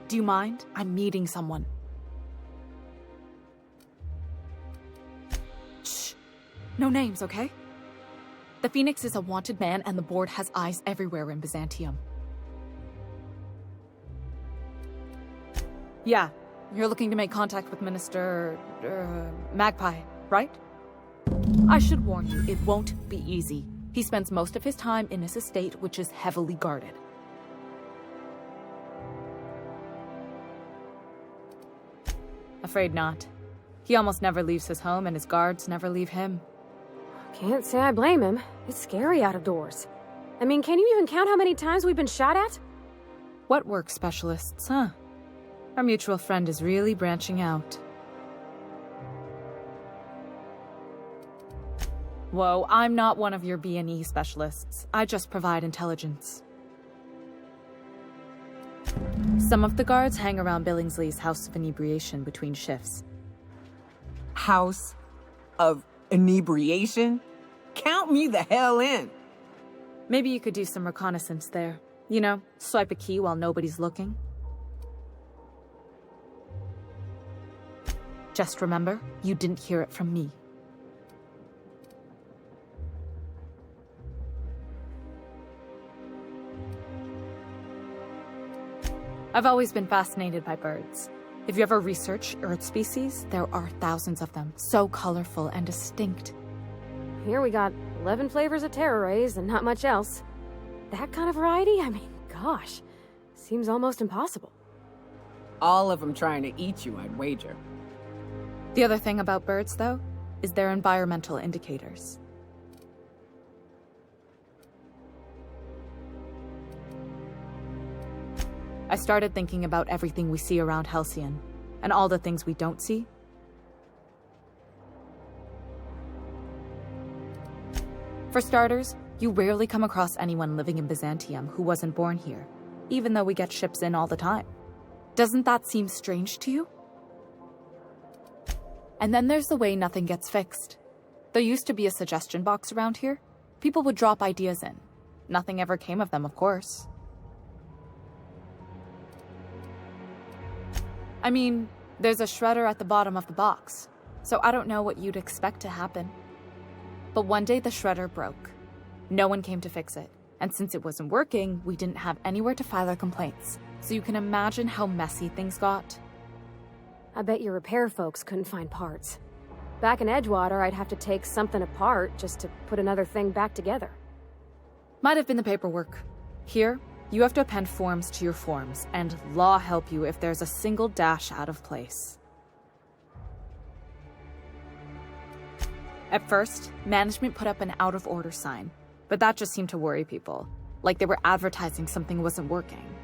Do you mind? I'm meeting someone. Shh. No names, okay? The Phoenix is a wanted man, and the board has eyes everywhere in Byzantium. Yeah, you're looking to make contact with Minister... Magpie, right? I should warn you, it won't be easy. He spends most of his time in his estate, which is heavily guarded. Afraid not. He almost never leaves his home, and his guards never leave him. Can't say I blame him. It's scary out of doors. I mean, can you even count how many times we've been shot at? What work specialists, huh? Our mutual friend is really branching out. Whoa, I'm not one of your B&E specialists. I just provide intelligence. Some of the guards hang around Billingsley's House of Inebriation between shifts. House of Inebriation? Count me the hell in! Maybe you could do some reconnaissance there. You know, swipe a key while nobody's looking. Just remember, you didn't hear it from me. I've always been fascinated by birds. If you ever research Earth species, there are thousands of them, so colorful and distinct. Here we got 11 flavors of terror rays and not much else. That kind of variety? I mean, gosh, seems almost impossible. All of them trying to eat you, I'd wager. The other thing about birds, though, is their environmental indicators. I started thinking about everything we see around Halcyon, and all the things we don't see. For starters, you rarely come across anyone living in Byzantium who wasn't born here, even though we get ships in all the time. Doesn't that seem strange to you? And then there's the way nothing gets fixed. There used to be a suggestion box around here. People would drop ideas in. Nothing ever came of them, of course. I mean, there's a shredder at the bottom of the box, so I don't know what you'd expect to happen. But one day the shredder broke. No one came to fix it, and since it wasn't working, we didn't have anywhere to file our complaints. So you can imagine how messy things got. I bet your repair folks couldn't find parts. Back in Edgewater, I'd have to take something apart just to put another thing back together. Might have been the paperwork. Here, you have to append forms to your forms, and law help you if there's a single dash out of place. At first, management put up an out-of-order sign, but that just seemed to worry people, like they were advertising something wasn't working.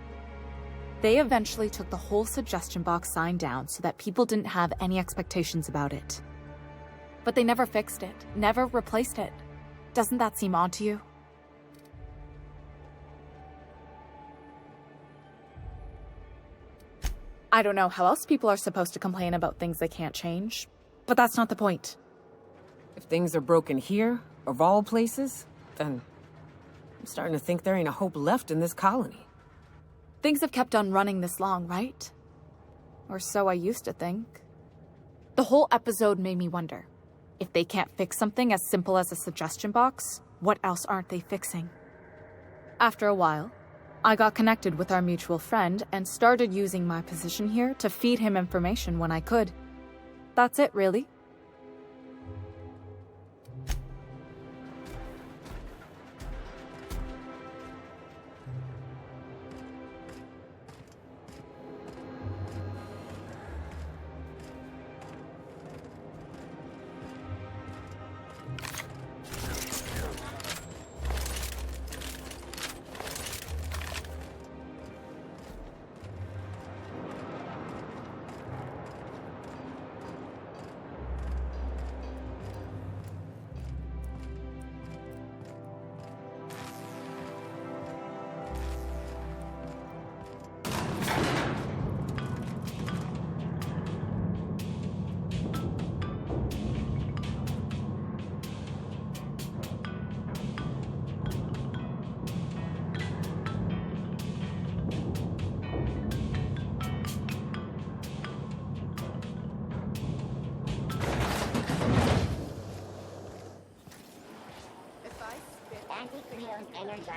They eventually took the whole suggestion box sign down so that people didn't have any expectations about it. But they never fixed it, never replaced it. Doesn't that seem odd to you? I don't know how else people are supposed to complain about things they can't change, but that's not the point. If things are broken here, of all places, then I'm starting to think there ain't a hope left in this colony. Things have kept on running this long, right? Or so I used to think. The whole episode made me wonder, if they can't fix something as simple as a suggestion box, what else aren't they fixing? After a while, I got connected with our mutual friend and started using my position here to feed him information when I could. That's it, really.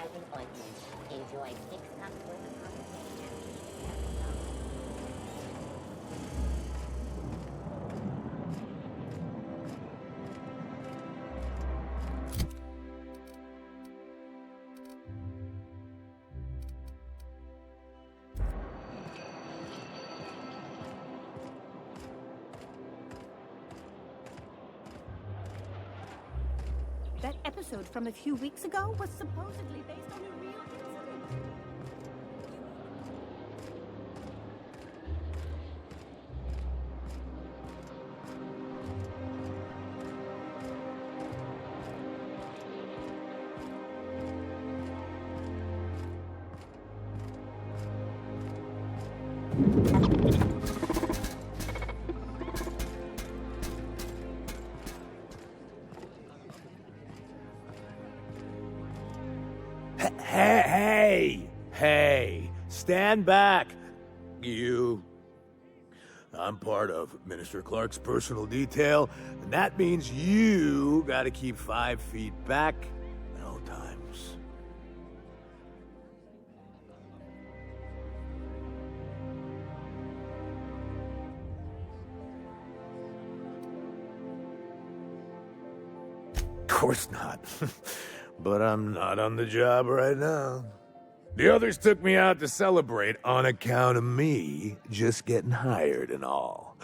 moisturizing ointment. Enjoy 6 cups worth of conversation. That episode from a few weeks ago was supposedly based on a real incident. Hey, stand back, you. I'm part of Minister Clark's personal detail, and that means you gotta keep 5 feet back at all times. Of course not. But I'm not on the job right now. The others took me out to celebrate on account of me just getting hired and all.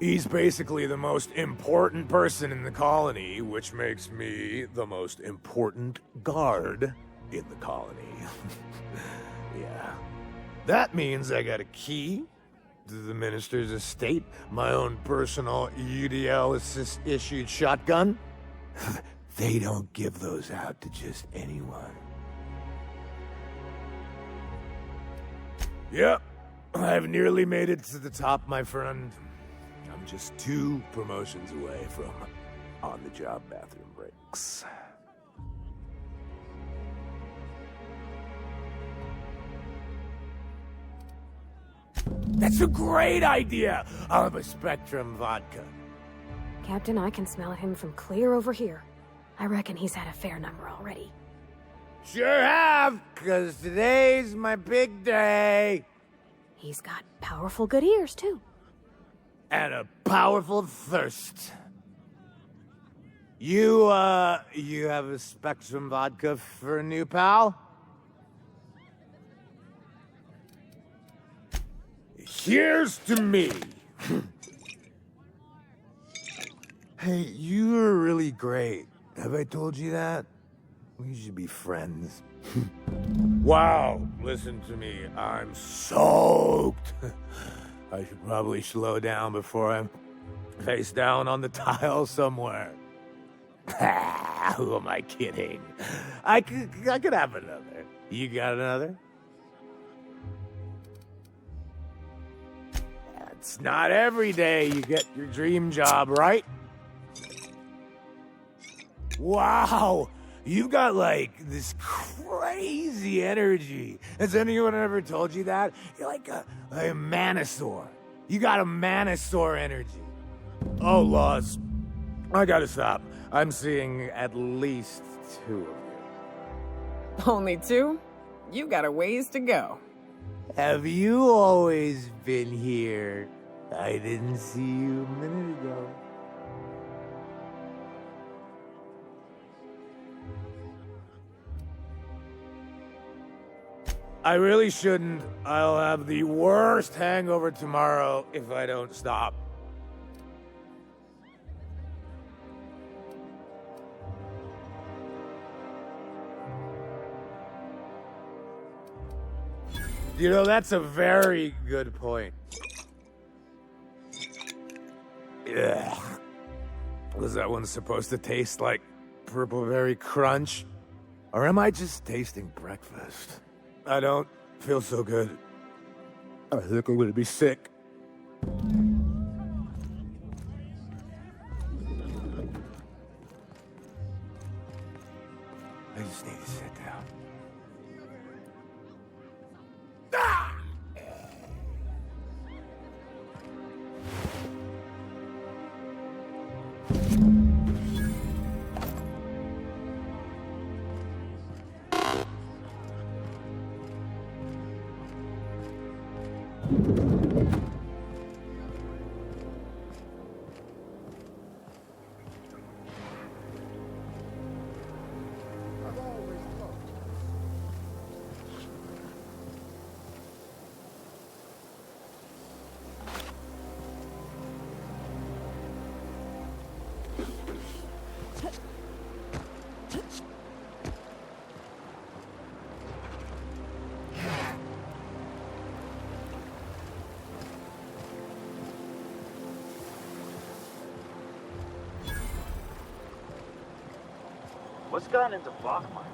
He's basically the most important person in the colony, which makes me the most important guard in the colony. Yeah. That means I got a key to the minister's estate, my own personal UDL-issued shotgun. They don't give those out to just anyone. Yep, I've nearly made it to the top, my friend. I'm just 2 promotions away from on-the-job bathroom breaks. That's a great idea! I'll have a Spectrum vodka. Captain, I can smell him from clear over here. I reckon he's had a fair number already. Sure have, 'cause today's my big day. He's got powerful good ears, too. And a powerful thirst. You have a Spectrum vodka for a new pal? Here's to me. Hey, you are really great. Have I told you that? We should be friends. Wow, listen to me. I'm soaked. I should probably slow down before I'm face down on the tile somewhere. Who am I kidding? I could have another. You got another? It's not every day you get your dream job, right? Wow, you've got like this crazy energy. Has anyone ever told you that? You're like a manosaur. You got a manosaur energy. Oh, laws. I gotta stop. I'm seeing at least 2 of you. Only 2? You got a ways to go. Have you always been here? I didn't see you a minute ago. I really shouldn't. I'll have the worst hangover tomorrow if I don't stop. You know, that's a very good point. Ugh. Was that one supposed to taste like Purple Berry Crunch? Or am I just tasting breakfast? I don't feel so good. I think I'm gonna be sick. I just need to sit down. What's gotten into Bachman?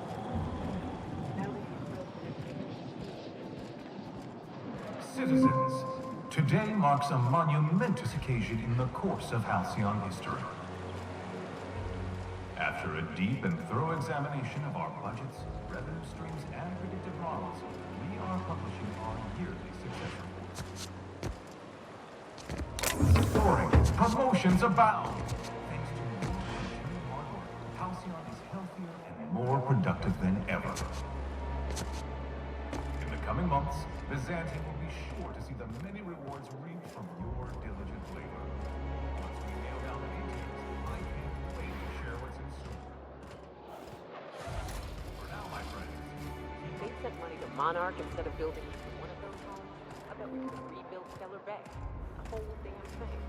Citizens, today marks a monumentous occasion in the course of Halcyon history. After a deep and thorough examination of our budgets, revenue streams, and predictive models, we are publishing our yearly success report. Soaring, promotions abound. Thanks to your continued hard work, Halcyon is healthier and more productive than ever. In the coming months, Byzantium will be sure to see the many rewards reaped from your diligent labor. Once we nail down the details, I can't wait to share what's in store. For now, my friends, They sent money to Monarch instead of building one of those homes. I bet we could have rebuilt Stellar Bay. The whole damn thing.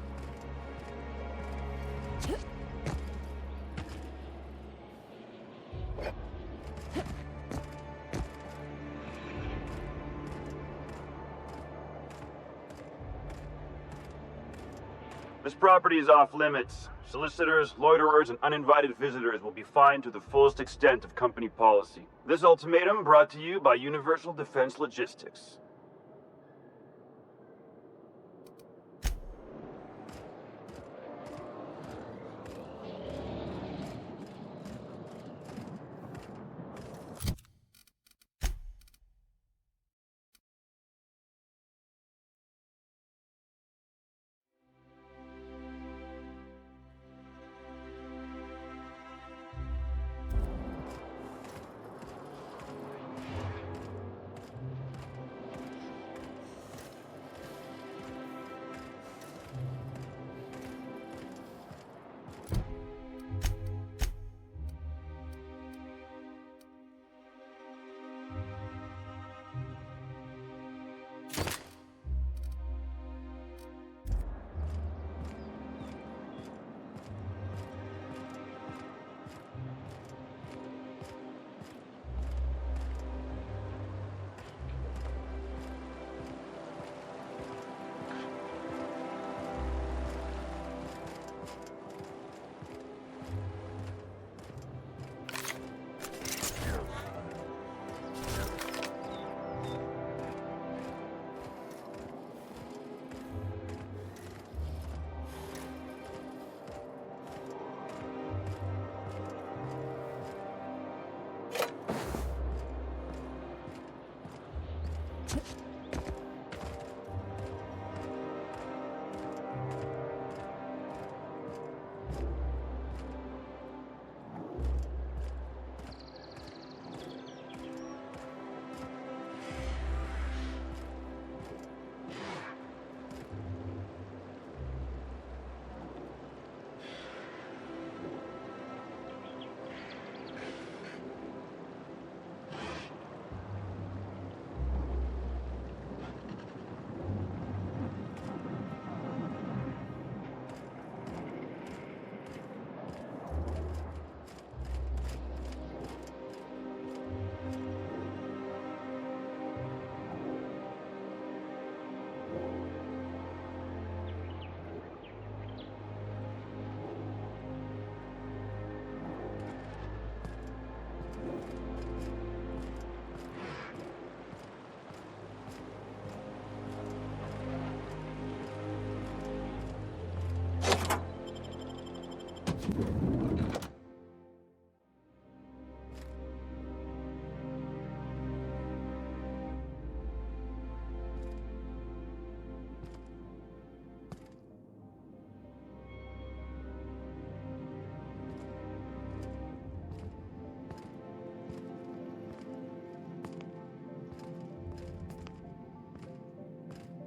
This property is off limits. Solicitors, loiterers, and uninvited visitors will be fined to the fullest extent of company policy. This ultimatum brought to you by Universal Defense Logistics.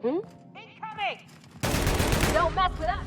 Incoming! Don't mess with us!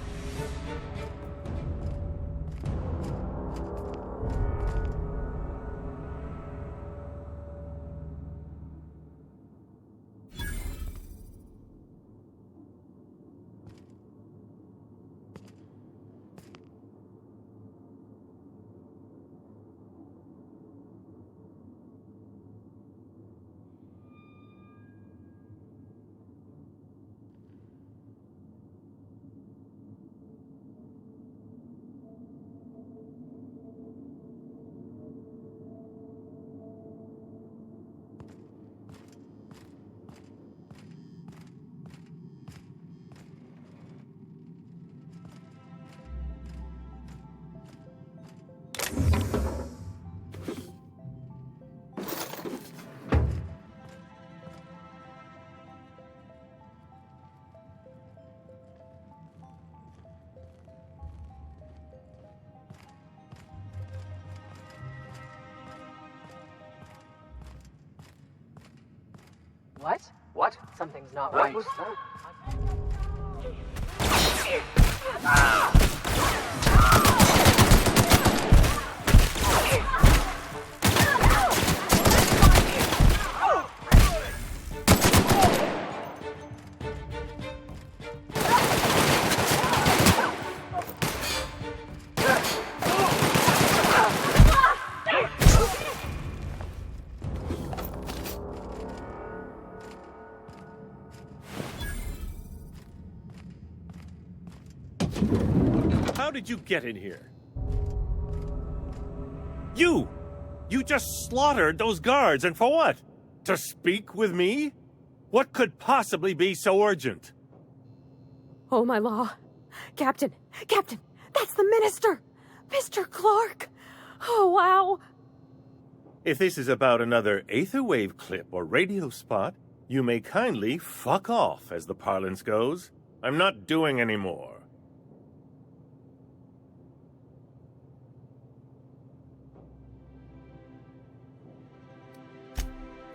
What? What? Something's not What right. was that? How did you get in here? You! You just slaughtered those guards, and for what? To speak with me? What could possibly be so urgent? Oh, my law. Captain! Captain! That's the minister! Mr. Clark! Oh, wow! If this is about another aetherwave clip or radio spot, you may kindly fuck off, as the parlance goes. I'm not doing any more.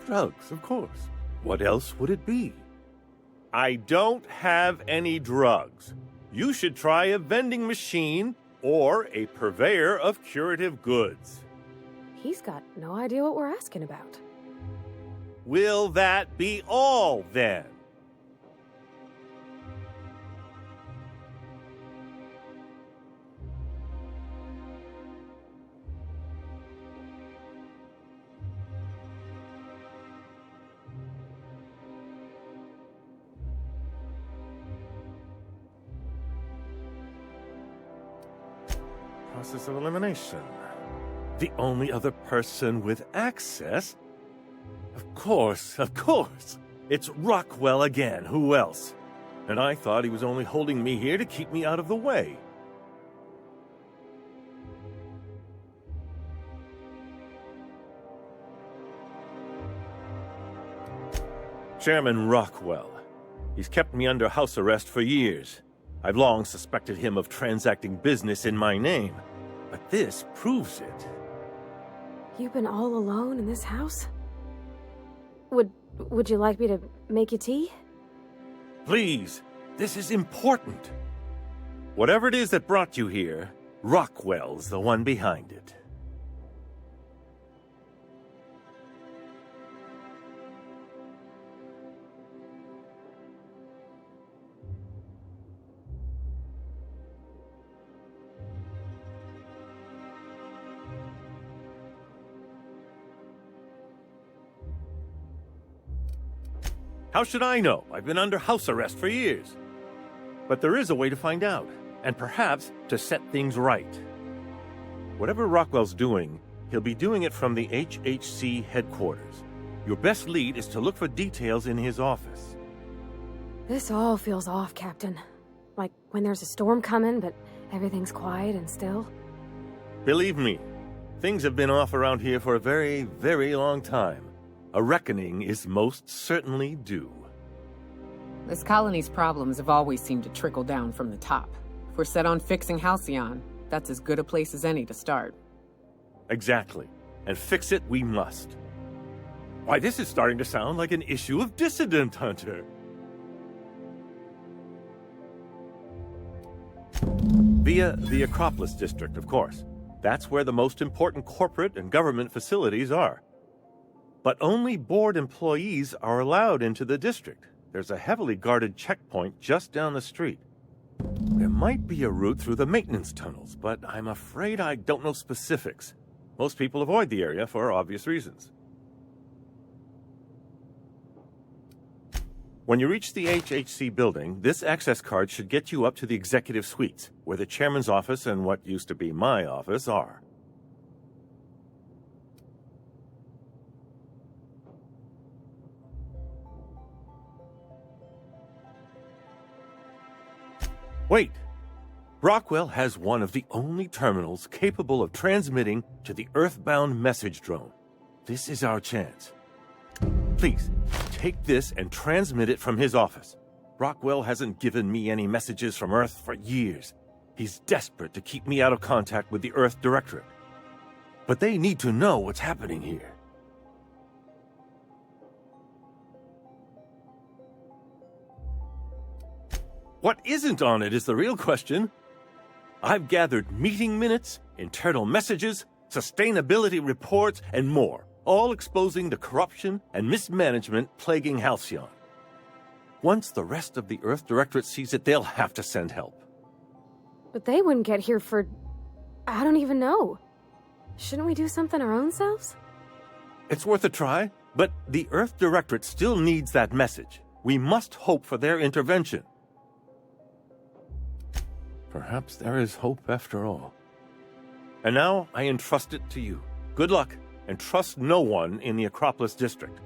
Drugs, of course. What else would it be? I don't have any drugs. You should try a vending machine or a purveyor of curative goods. He's got no idea what we're asking about. Will that be all, then? Process of elimination. The only other person with access? Of course. It's Rockwell again. Who else? And I thought he was only holding me here to keep me out of the way. Chairman Rockwell. He's kept me under house arrest for years. I've long suspected him of transacting business in my name, but this proves it. You've been all alone in this house? Would you like me to make you tea? Please, this is important. Whatever it is that brought you here, Rockwell's the one behind it. How should I know? I've been under house arrest for years. But there is a way to find out, and perhaps to set things right. Whatever Rockwell's doing, he'll be doing it from the HHC headquarters. Your best lead is to look for details in his office. This all feels off, Captain. Like when there's a storm coming, but everything's quiet and still. Believe me, things have been off around here for a very, very long time. A reckoning is most certainly due. This colony's problems have always seemed to trickle down from the top. If we're set on fixing Halcyon, that's as good a place as any to start. Exactly. And fix it we must. Why, this is starting to sound like an issue of Dissident Hunter. Via the Acropolis District, of course. That's where the most important corporate and government facilities are. But only board employees are allowed into the district. There's a heavily guarded checkpoint just down the street. There might be a route through the maintenance tunnels, but I'm afraid I don't know specifics. Most people avoid the area for obvious reasons. When you reach the HHC building, this access card should get you up to the executive suites, where the chairman's office and what used to be my office are. Wait! Rockwell has one of the only terminals capable of transmitting to the Earthbound message drone. This is our chance. Please, take this and transmit it from his office. Rockwell hasn't given me any messages from Earth for years. He's desperate to keep me out of contact with the Earth Directorate. But they need to know what's happening here. What isn't on it is the real question. I've gathered meeting minutes, internal messages, sustainability reports, and more, all exposing the corruption and mismanagement plaguing Halcyon. Once the rest of the Earth Directorate sees it, they'll have to send help. But they wouldn't get here for... I don't even know. Shouldn't we do something our own selves? It's worth a try, but the Earth Directorate still needs that message. We must hope for their intervention. Perhaps there is hope after all. And now I entrust it to you. Good luck, and trust no one in the Acropolis District.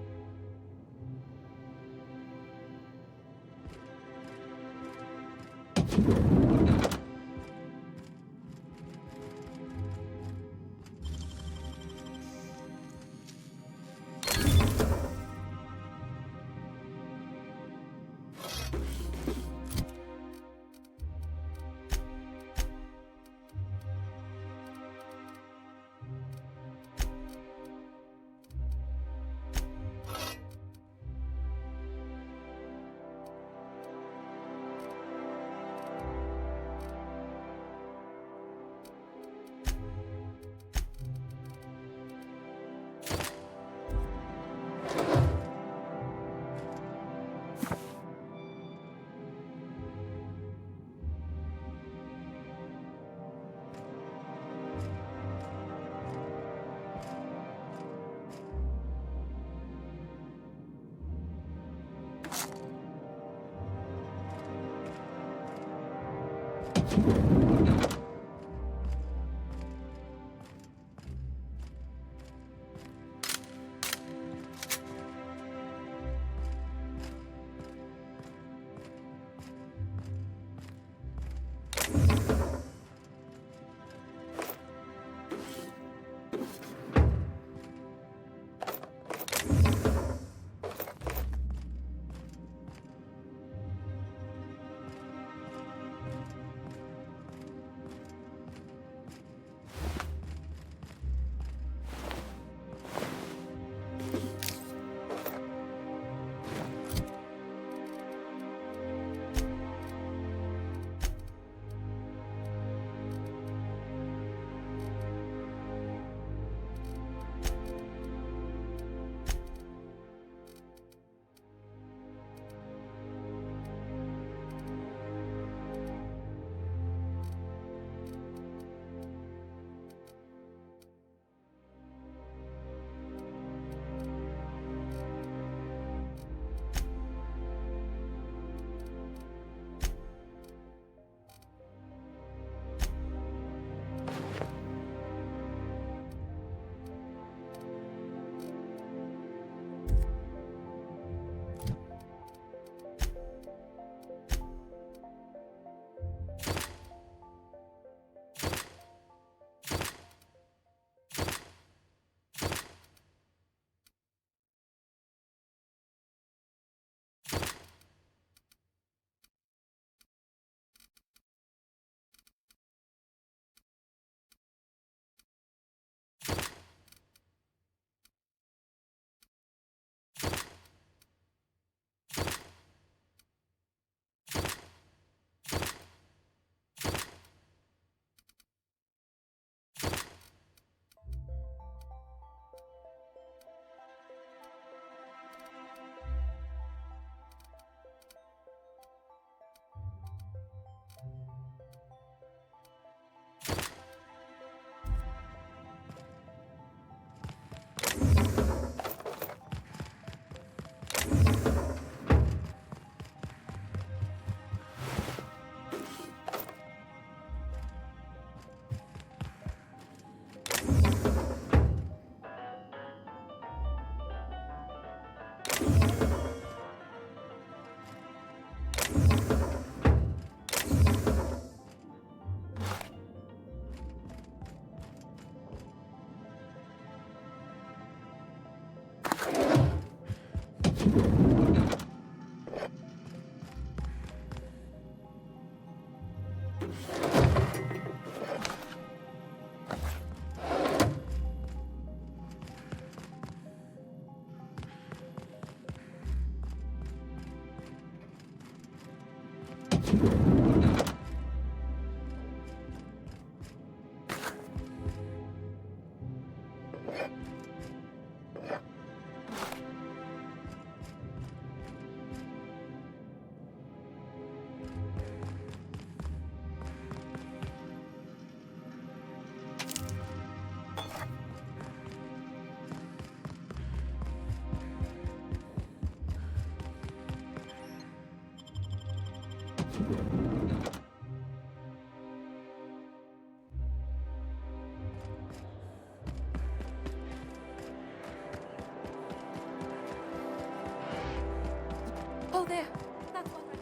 Oh, there. That's one right.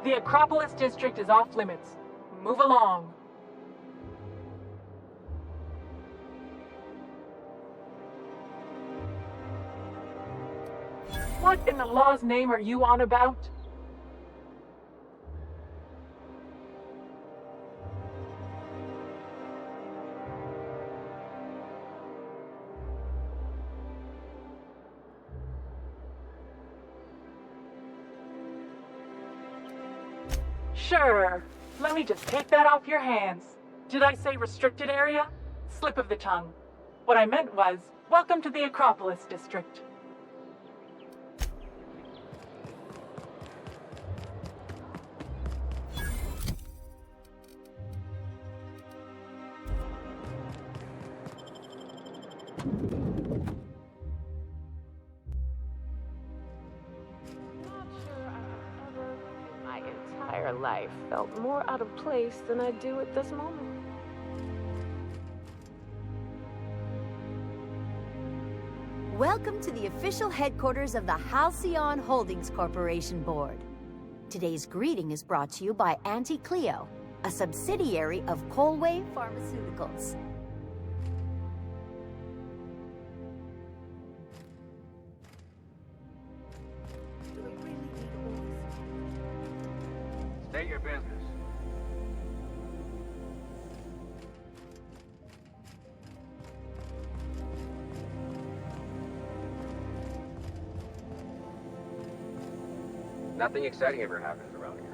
The Acropolis district is off limits. Move along. What in the law's name are you on about? Sure. Let me just take that off your hands. Did I say restricted area? Slip of the tongue. What I meant was, welcome to the Acropolis district. Not sure I've ever in my entire life felt more out of place than I do at this moment. Welcome to the official headquarters of the Halcyon Holdings Corporation Board. Today's greeting is brought to you by Auntie Cleo, a subsidiary of Colway Pharmaceuticals. Do we really need all this? State your business. Nothing exciting ever happens around here.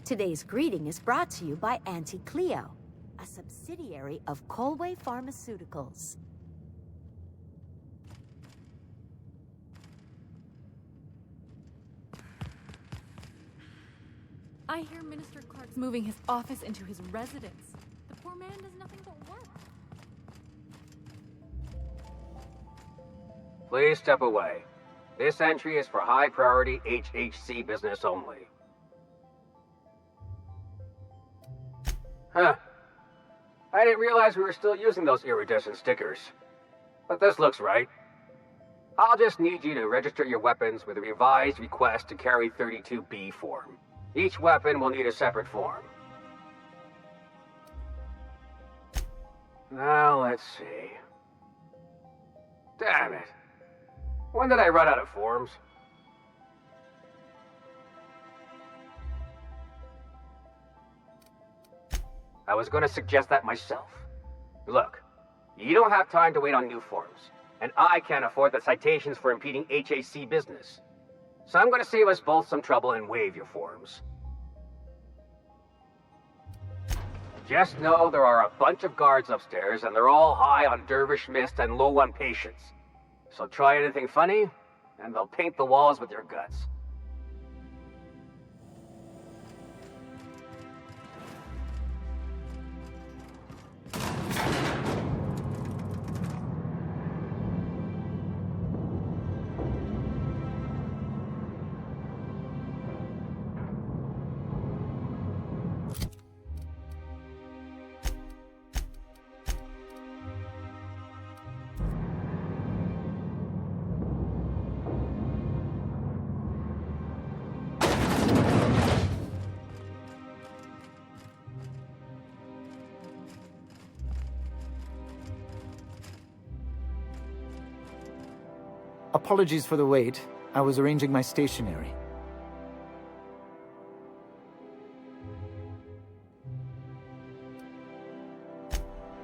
Today's greeting is brought to you by Auntie Cleo, a subsidiary of Colway Pharmaceuticals. I hear Minister Clark's moving his office into his residence. The poor man does nothing but work. Please step away. This entry is for high-priority HHC business only. Huh. I didn't realize we were still using those iridescent stickers. But this looks right. I'll just need you to register your weapons with a revised request to carry 32B form. Each weapon will need a separate form. Now, let's see. Damn it. When did I run out of forms? I was going to suggest that myself. Look, you don't have time to wait on new forms, and I can't afford the citations for impeding HAC business. So I'm going to save us both some trouble and waive your forms. Just know there are a bunch of guards upstairs, and they're all high on dervish mist and low on patience. So try anything funny, and they'll paint the walls with your guts. Apologies for the wait. I was arranging my stationery.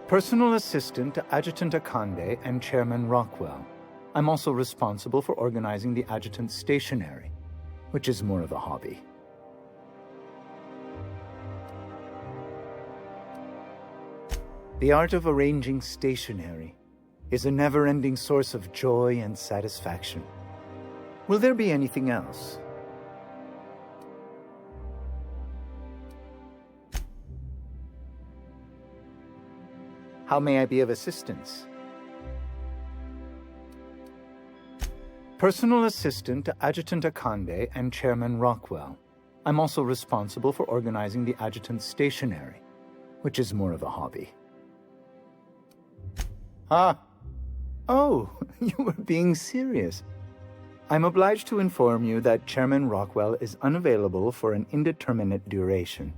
Personal assistant to Adjutant Akande and Chairman Rockwell. I'm also responsible for organizing the adjutant's stationery, which is more of a hobby. The art of arranging stationery is a never-ending source of joy and satisfaction. Will there be anything else? How may I be of assistance? Personal assistant to Adjutant Akande and Chairman Rockwell. I'm also responsible for organizing the adjutant's stationery, which is more of a hobby. Ah. Oh, you were being serious. I'm obliged to inform you that Chairman Rockwell is unavailable for an indeterminate duration.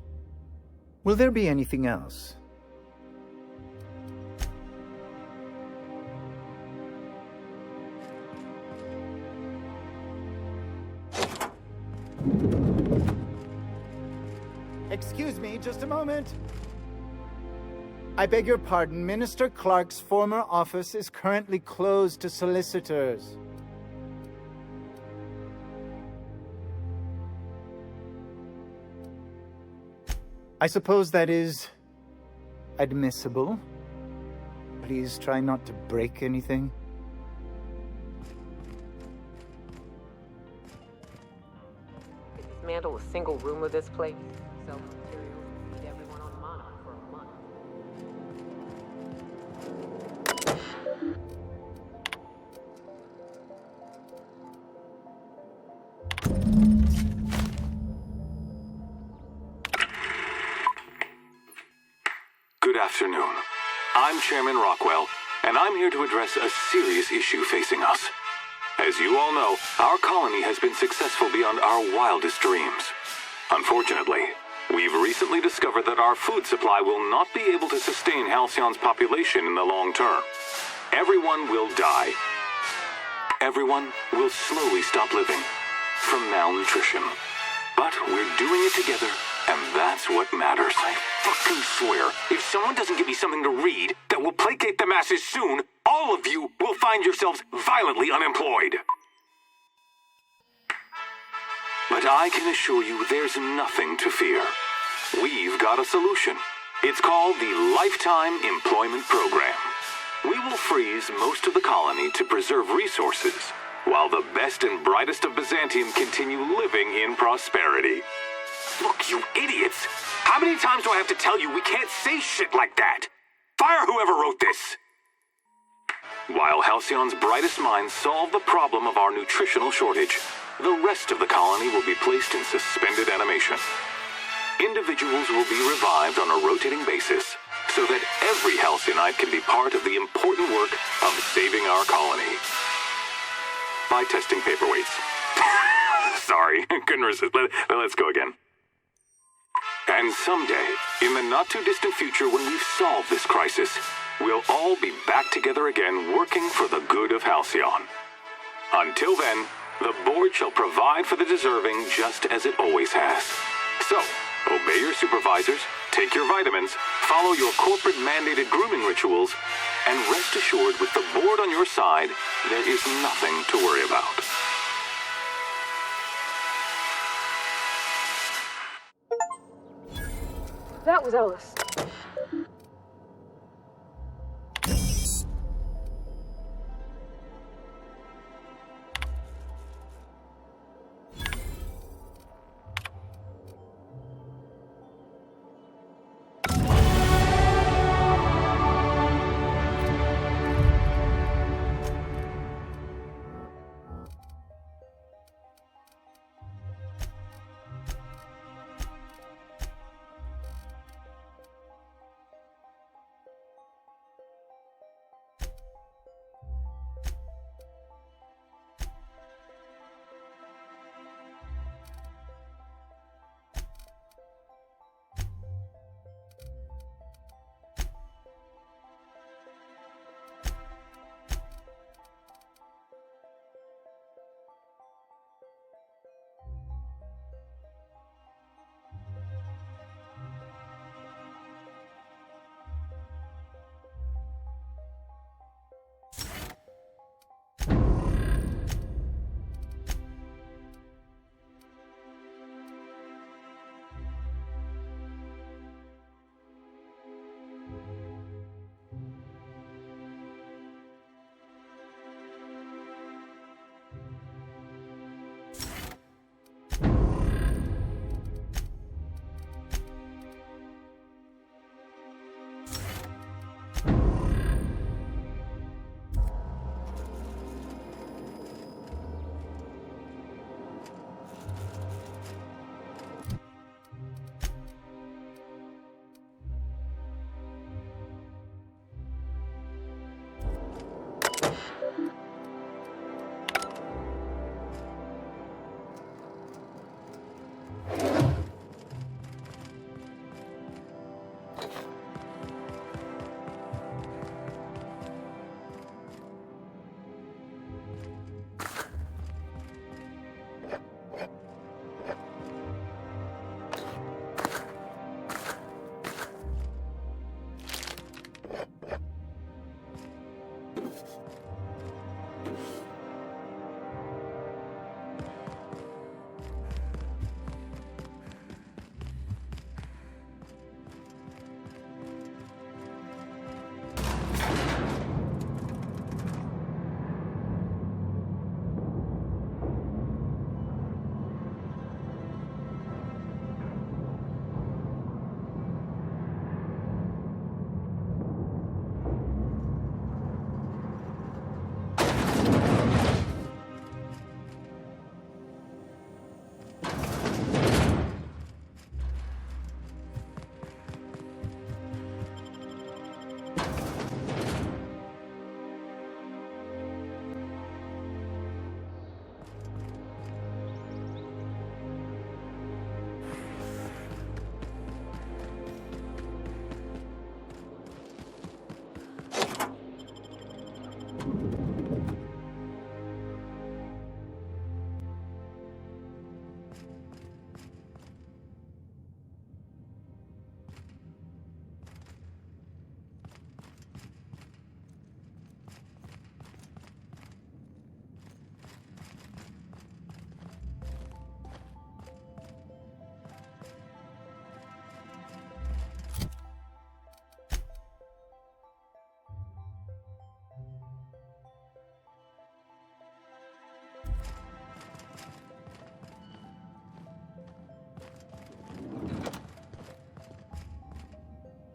Will there be anything else? Excuse me, just a moment. I beg your pardon, Minister Clark's former office is currently closed to solicitors. I suppose that is admissible. Please try not to break anything. Dismantle a single room of this place. Sell materials and feed everyone on mana for a month. Good afternoon. I'm Chairman Rockwell, and I'm here to address a serious issue facing us. As you all know, our colony has been successful beyond our wildest dreams. Unfortunately, we've recently discovered that our food supply will not be able to sustain Halcyon's population in the long term. Everyone will die. Everyone will slowly stop living from malnutrition. But we're doing it together, and that's what matters. I fucking swear, if someone doesn't give me something to read that will placate the masses soon, all of you will find yourselves violently unemployed. But I can assure you there's nothing to fear. We've got a solution. It's called the Lifetime Employment Program. We will freeze most of the colony to preserve resources, while the best and brightest of Byzantium continue living in prosperity. Look, you idiots! How many times do I have to tell you we can't say shit like that? Fire whoever wrote this! While Halcyon's brightest minds solve the problem of our nutritional shortage, the rest of the colony will be placed in suspended animation. Individuals will be revived on a rotating basis, so that every Halcyonite can be part of the important work of saving our colony. By testing paperweights. Sorry, couldn't resist. Let's go again. And someday, in the not-too-distant future when we've solved this crisis, we'll all be back together again working for the good of Halcyon. Until then, the board shall provide for the deserving just as it always has. So, obey your supervisors, take your vitamins, follow your corporate-mandated grooming rituals, and rest assured with the board on your side, there is nothing to worry about. That was Ellis.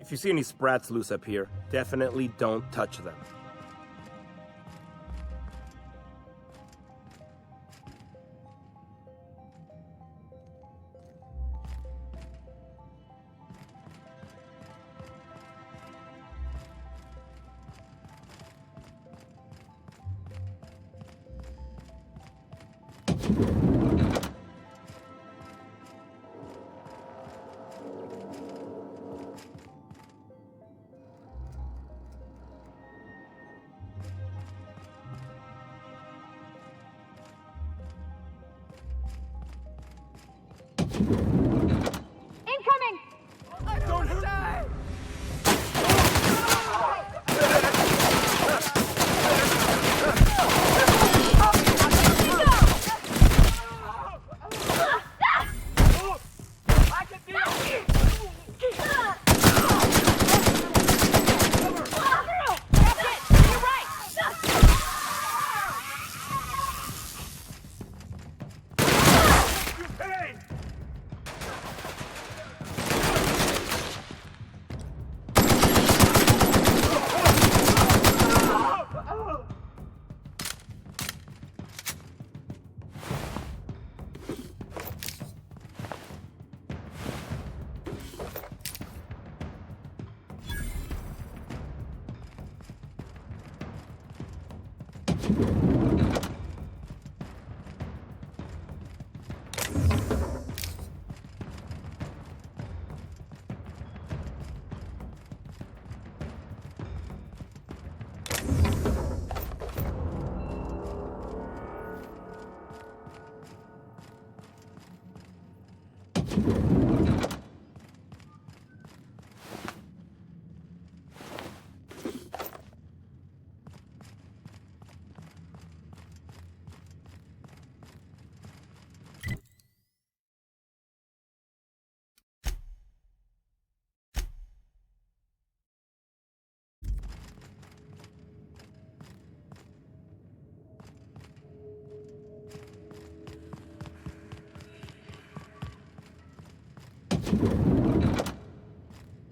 If you see any sprats loose up here, definitely don't touch them. Incoming! Don't die!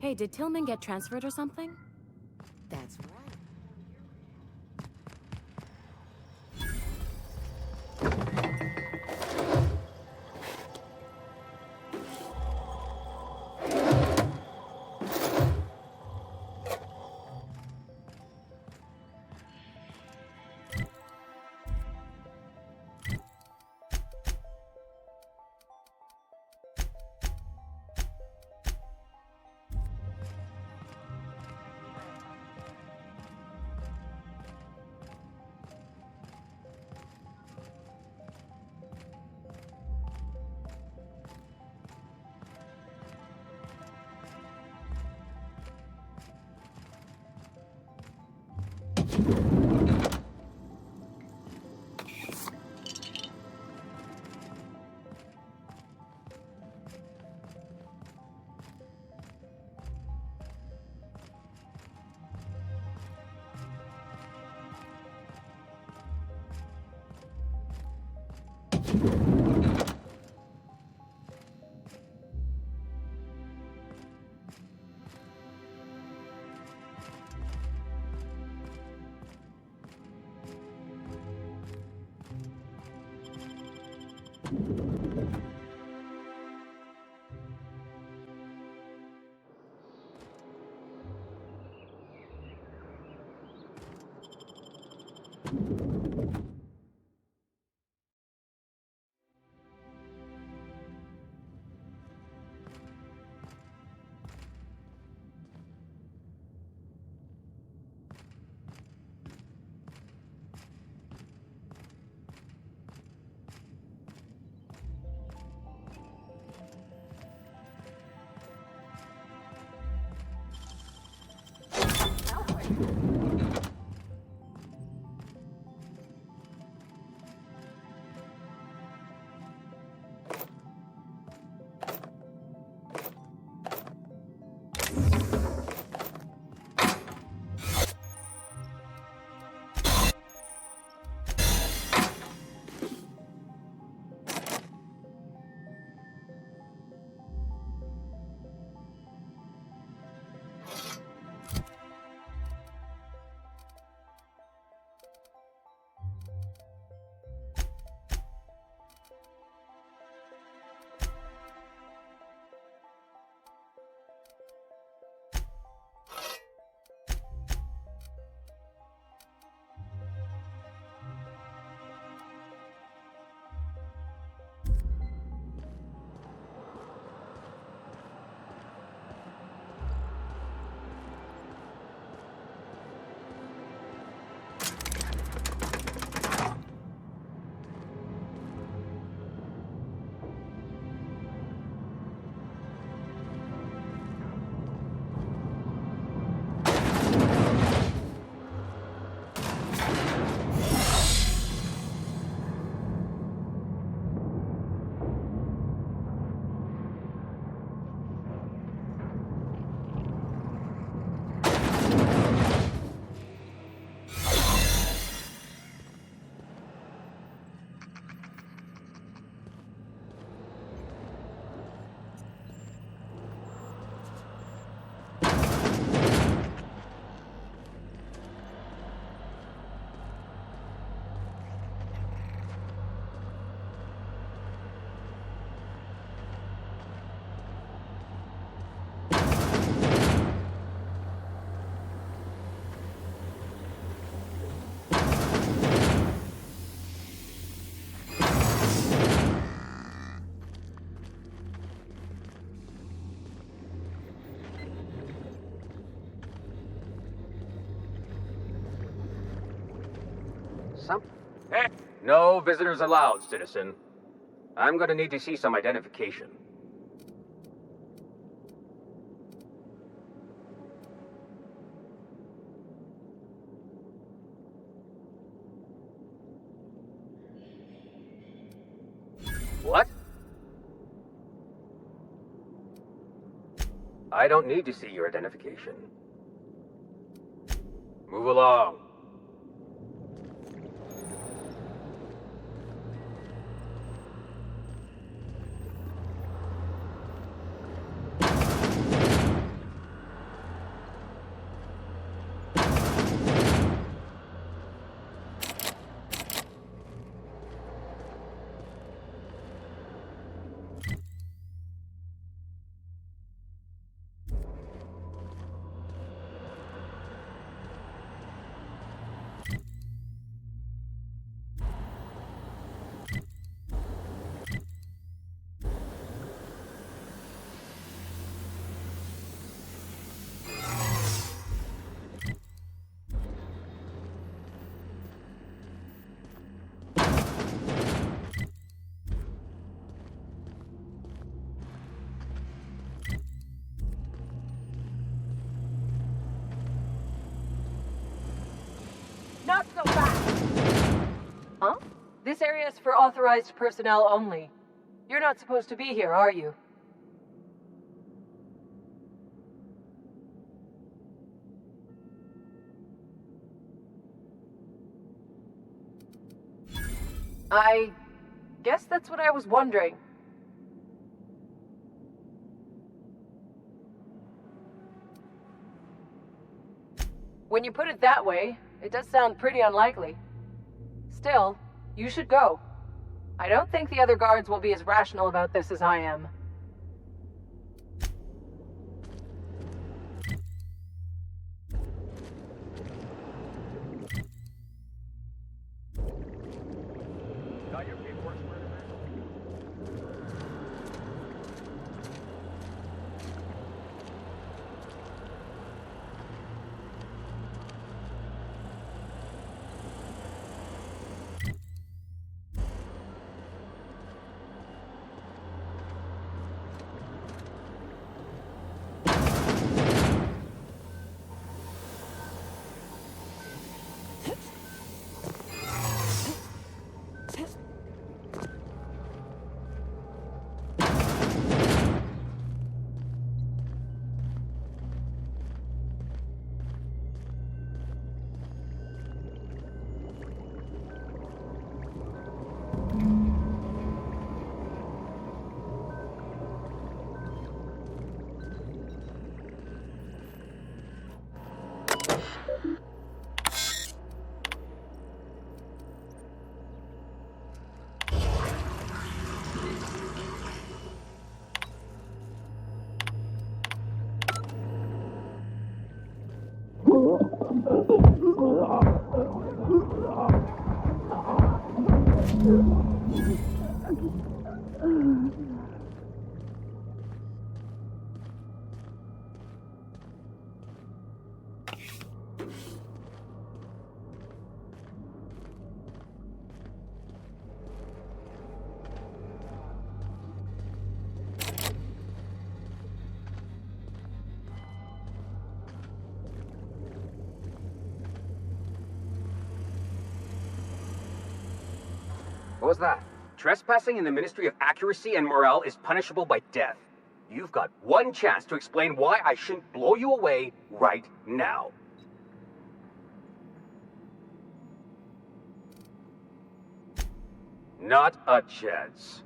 Hey, did Tillman get transferred or something? That's right. Hey! No visitors allowed, citizen. I'm gonna need to see some identification. What? I don't need to see your identification. Move along. Not so fast! Huh? This area is for authorized personnel only. You're not supposed to be here, are you? Guess that's what I was wondering. When you put it that way, it does sound pretty unlikely. Still, you should go. I don't think the other guards will be as rational about this as I am. Got your paperwork squared away? What was that? Trespassing in the Ministry of Accuracy and Morale is punishable by death. You've got one chance to explain why I shouldn't blow you away right now. Not a chance.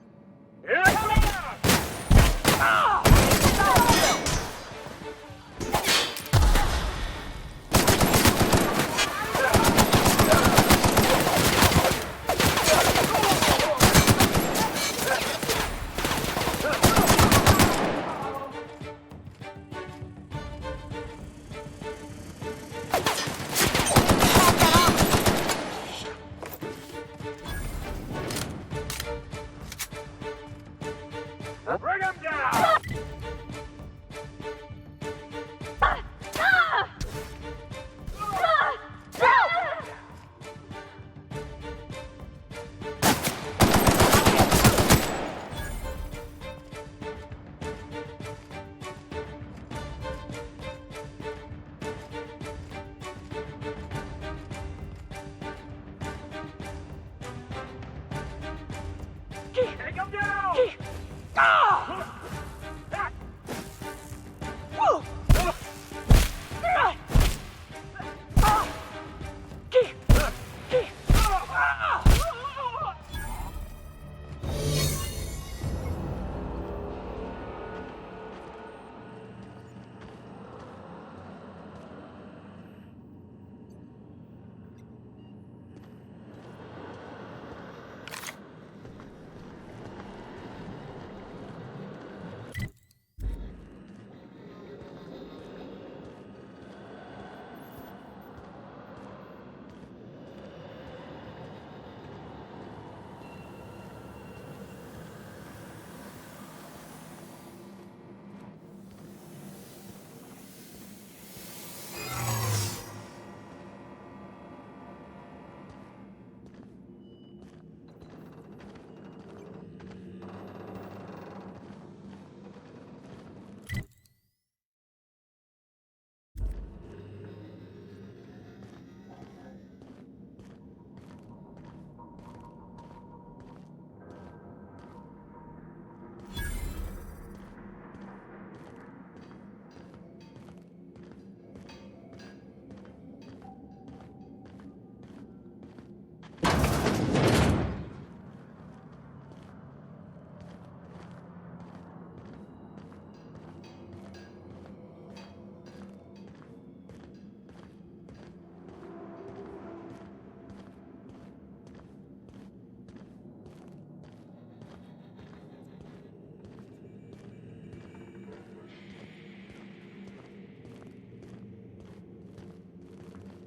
Bring him down!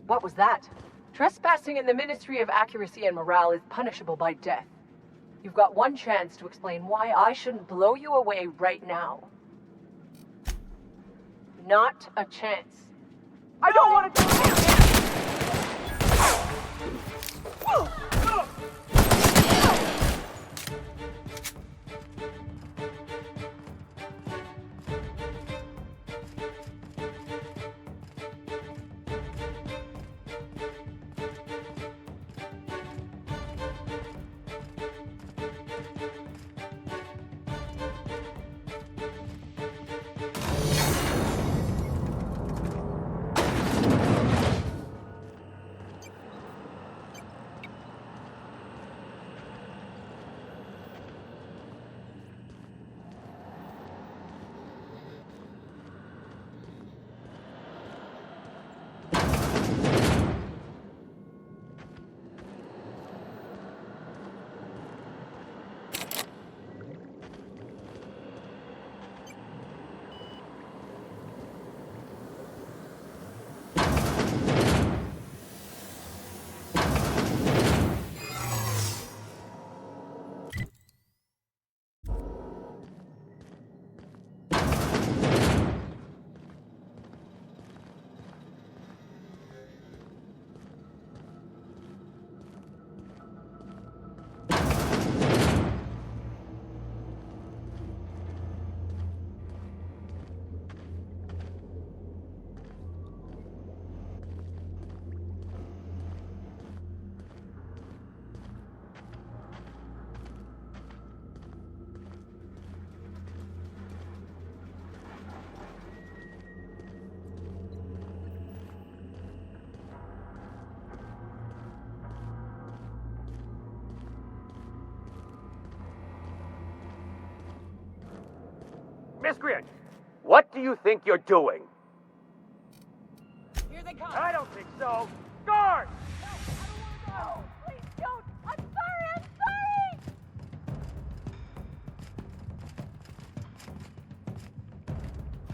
What was that? Trespassing in the Ministry of Accuracy and Morale is punishable by death. You've got one chance to explain why I shouldn't blow you away right now. Not a chance. I don't want to do it! Miscreant! What do you think you're doing? Here they come! I don't think so! Guard! No, please don't! I'm sorry!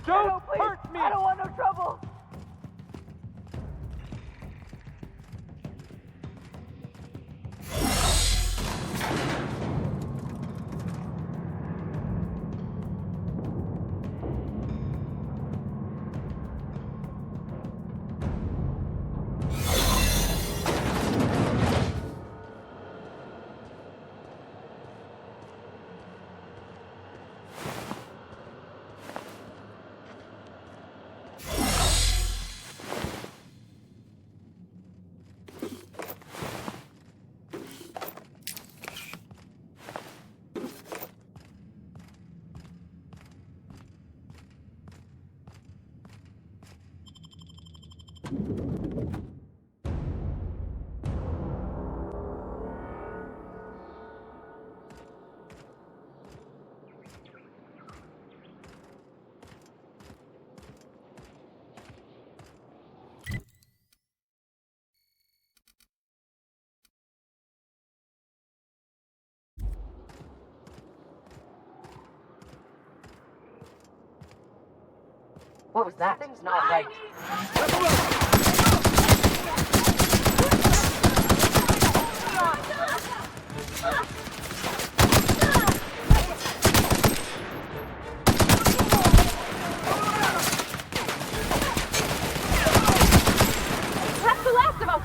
Don't hurt me! I don't want no trouble! What was that? Thing's not right. That's the last of them!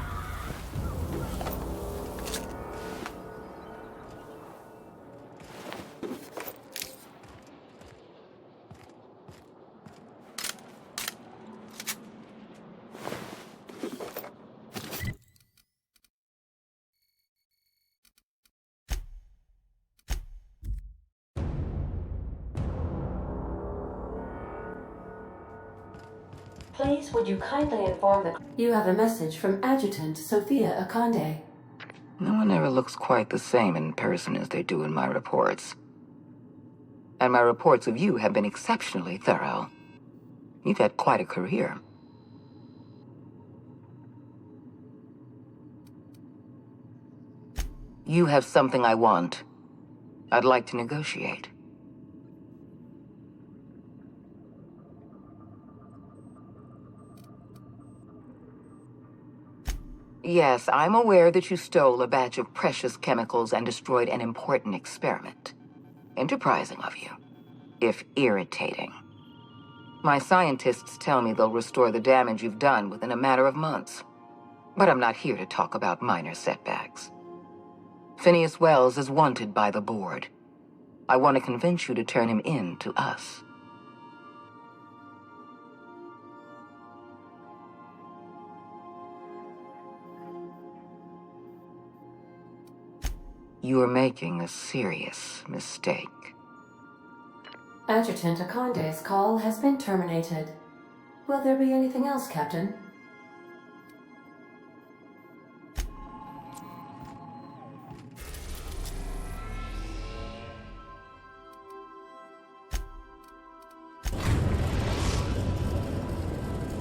Please, would you kindly inform the... You have a message from Adjutant Sophia Akande. No one ever looks quite the same in person as they do in my reports. And my reports of you have been exceptionally thorough. You've had quite a career. You have something I want. I'd like to negotiate. Yes, I'm aware that you stole a batch of precious chemicals and destroyed an important experiment. Enterprising of you, if irritating. My scientists tell me they'll restore the damage you've done within a matter of months. But I'm not here to talk about minor setbacks. Phineas Wells is wanted by the board. I want to convince you to turn him in to us. You are making a serious mistake. Adjutant Akonde's call has been terminated. Will there be anything else, Captain?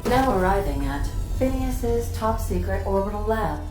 Now arriving at Phineas's top-secret orbital lab.